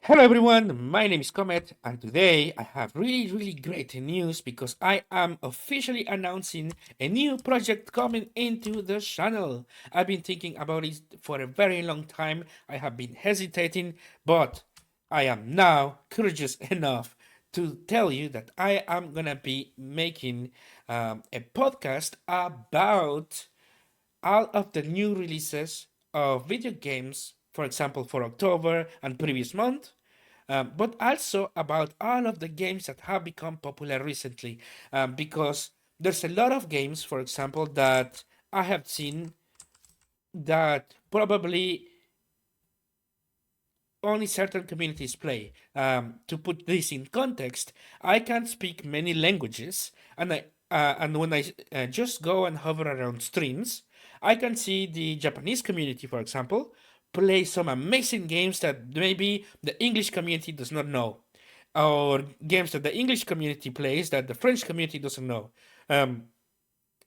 Hello everyone, my name is Comet, and today I have really great news because I am officially announcing a new project coming into the channel. I've been thinking about it for a very long time. I have been hesitating, but I am now courageous enough to tell you that I am gonna be making a podcast about all of the new releases of video games, for example, for October and previous month, but also about all of the games that have become popular recently. Because there's a lot of games, for example, that I have seen that probably only certain communities play. To put this in context, I can speak many languages, and when I just go and hover around streams, I can see the Japanese community, for example, play some amazing games that maybe the English community does not know, or games that the English community plays that the French community doesn't know. Um,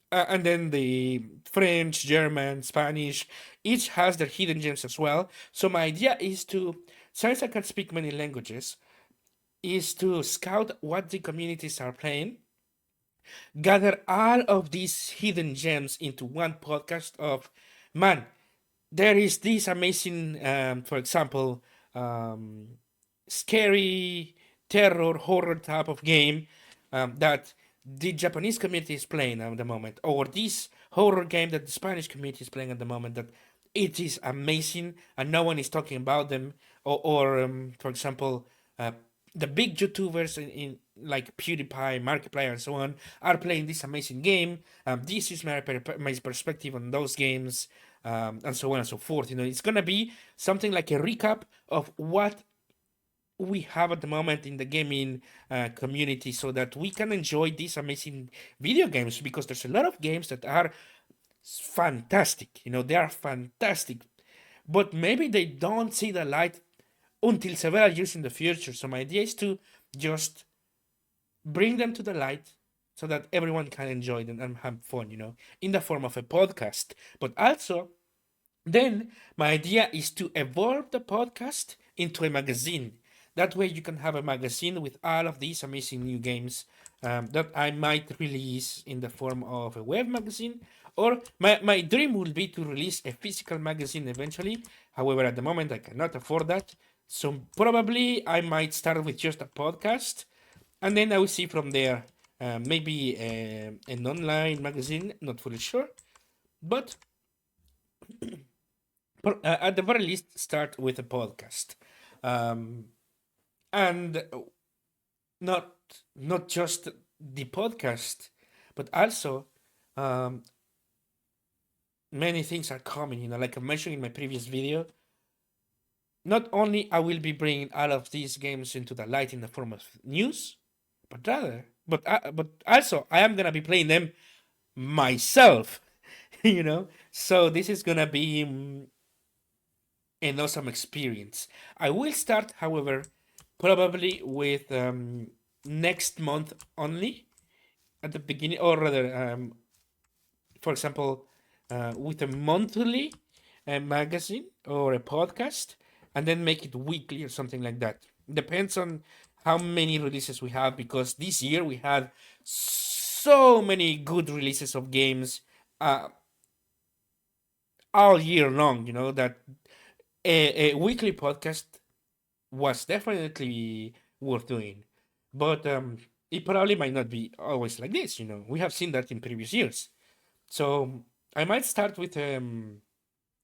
and then the French, German, Spanish, each has their hidden gems as well. So my idea is to, since I can speak many languages, is to scout what the communities are playing, gather all of these hidden gems into one podcast of, man, there is this amazing, for example, um, scary terror horror type of game that the Japanese community is playing at the moment, or this horror game that the Spanish community is playing at the moment that it is amazing and no one is talking about them, or for example, the big YouTubers in like PewDiePie, Markiplier, and so on are playing this amazing game. This is my perspective on those games, and so on and so forth. It's gonna be something like a recap of what we have at the moment in the gaming community, so that we can enjoy these amazing video games. Because there's a lot of games that are fantastic. They are fantastic, but maybe they don't see the light until several years in the future. So my idea is to just bring them to the light so that everyone can enjoy them and have fun, in the form of a podcast. But also, then my idea is to evolve the podcast into a magazine. That way, you can have a magazine with all of these amazing new games that I might release in the form of a web magazine. Or my dream will be to release a physical magazine eventually. However, at the moment, I cannot afford that. So probably I might start with just a podcast, and then I will see from there. Maybe an online magazine, not fully sure, but at the very least, start with a podcast, um, and not not just the podcast, but also um, many things are coming. Like I mentioned in my previous video, not only I will be bringing all of these games into the light in the form of news, but also I am gonna be playing them myself. So this is gonna be an awesome experience. I will start, however, probably with next month only at the beginning, or rather, for example, with a monthly magazine or a podcast, and then make it weekly or something like that. Depends on how many releases we have, because this year we had so many good releases of games uh, all year long, that a weekly podcast was definitely worth doing. But it probably might not be always like this. We have seen that in previous years. So I might start with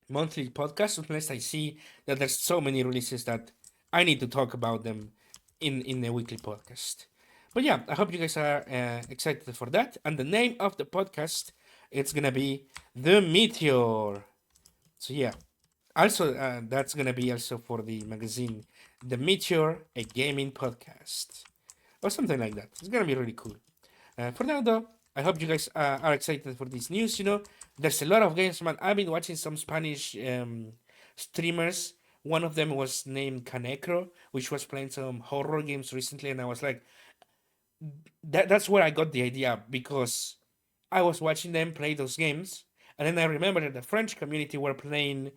monthly podcast unless I see that there's so many releases that I need to talk about them in a weekly podcast. But yeah, I hope you guys are excited for that. And the name of the podcast, it's gonna be The Meteor. So yeah, also that's gonna be also for the magazine, The Meteor, a gaming podcast, or something like that. It's gonna be really cool. For now, though, I hope you guys are excited for this news. There's a lot of games, man. I've been watching some Spanish streamers. One of them was named Canecro, which was playing some horror games recently, and I was like, that's where I got the idea, because I was watching them play those games, and then I remembered that the French community were playing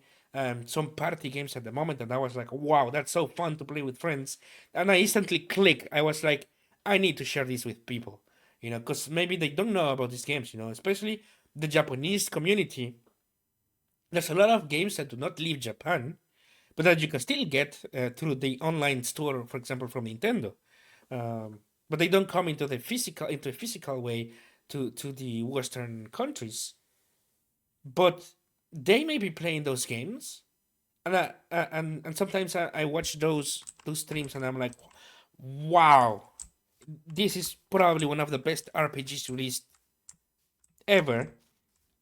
some party games at the moment, and I was like, wow, that's so fun to play with friends. And I instantly click. I was like, I need to share this with people, because maybe they don't know about these games, especially the Japanese community. There's a lot of games that do not leave Japan, but that you can still get through the online store, for example, from Nintendo. But they don't come into a physical way to the Western countries. But they may be playing those games, and sometimes I watch those streams, and I'm like, wow, this is probably one of the best RPGs released ever,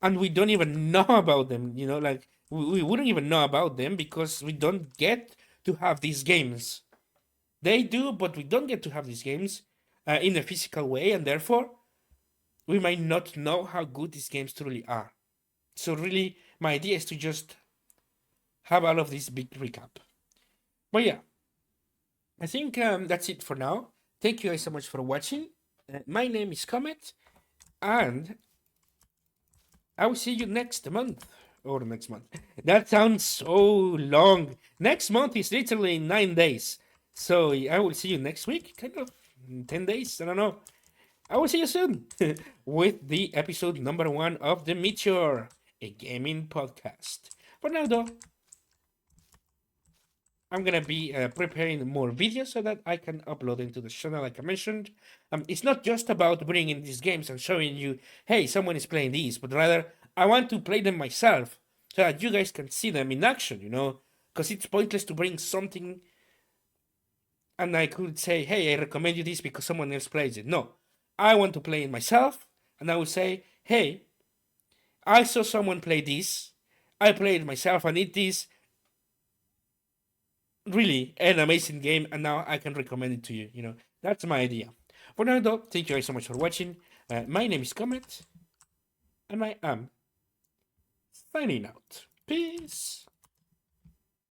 and we don't even know about them. Like we wouldn't even know about them because we don't get to have these games. They do, but we don't get to have these games in a physical way, and therefore we might not know how good these games truly are. So really, my idea is to just have all of this big recap. But yeah, I think that's it for now. Thank you guys so much for watching. My name is Comet, and I will see you next month. Or next month. That sounds so long. Next month is literally 9 days. So I will see you next week, kind of 10 days. I don't know. I will see you soon with the episode number 1 of the Meteorr, a gaming podcast. For now, though, I'm gonna be preparing more videos so that I can upload into the channel, like I mentioned. It's not just about bringing these games and showing you, hey, someone is playing these, but rather I want to play them myself so that you guys can see them in action. Because it's pointless to bring something and I could say, hey, I recommend you this because someone else plays it. No, I want to play it myself, and I will say, hey, I saw someone play this, I played it myself, and it is really an amazing game, and now I can recommend it to you. That's my idea. For now, though, thank you guys so much for watching. My name is Comet, and I am signing out. Peace.